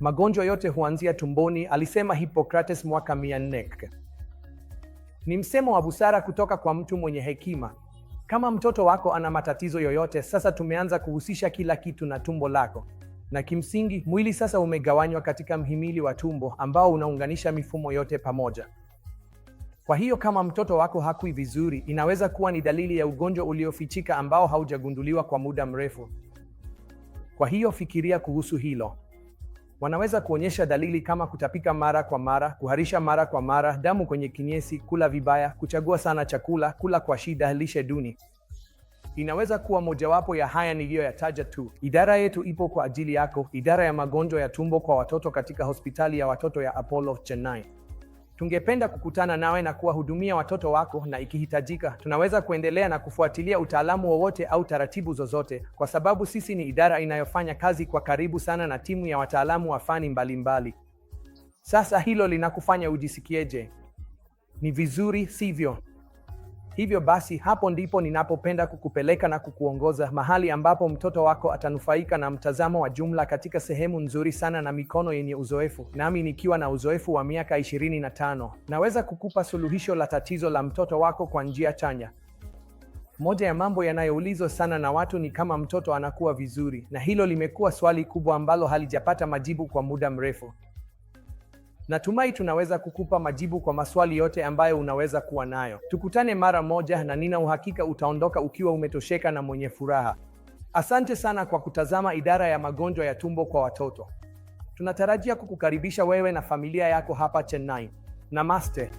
Magonjwa yote huanzia tumboni, alisema Hippocrates mwaka 400. Ni msemo wa busara kutoka kwa mtu mwenye hekima. Kama mtoto wako ana matatizo yoyote, sasa tumeanza kuhusisha kila kitu na tumbo lako. Na kimsingi, mwili sasa umegawanywa katika mhimili wa tumbo ambao unaunganisha mifumo yote pamoja. Kwa hiyo kama mtoto wako hakui vizuri, inaweza kuwa ni dalili ya ugonjwa uliofichika ambao haujagunduliwa kwa muda mrefu. Kwa hiyo fikiria kuhusu hilo. Wanaweza kuonyesha dalili kama kutapika mara kwa mara, kuharisha mara kwa mara, damu kwenye kinyesi, kula vibaya, kuchagua sana chakula, kula kwa shida, lishe duni. Inaweza kuwa mojawapo ya haya niliyoyataja tu. Idara yetu ipo kwa ajili yako, idara ya magonjwa ya tumbo kwa watoto katika hospitali ya watoto ya Apollo Chennai. Tungependa kukutana nawe na kuwahudumia watoto wako, na ikihitajika, tunaweza kuendelea na kufuatilia utaalamu wowote au taratibu zozote, kwa sababu sisi ni idara inayofanya kazi kwa karibu sana na timu ya wataalamu wa fani mbalimbali. Sasa hilo linakufanya ujisikieje? Ni vizuri, sivyo? Hivyo basi, hapo ndipo ninapopenda kukupeleka na kukuongoza mahali ambapo mtoto wako atanufaika na mtazamo wa jumla katika sehemu nzuri sana na mikono yenye uzoefu. Nami nikiwa na uzoefu wa miaka 25, naweza kukupa suluhisho la tatizo la mtoto wako kwa njia chanya. Moja ya mambo yanayoulizwa sana na watu ni kama mtoto anakuwa vizuri, na hilo limekuwa swali kubwa ambalo halijapata majibu kwa muda mrefu. Natumai tunaweza kukupa majibu kwa maswali yote ambayo unaweza kuwa nayo. Tukutane mara moja, na nina uhakika utaondoka ukiwa umetosheka na mwenye furaha. Asante sana kwa kutazama idara ya magonjwa ya tumbo kwa watoto. Tunatarajia kukukaribisha wewe na familia yako hapa Chennai. Namaste.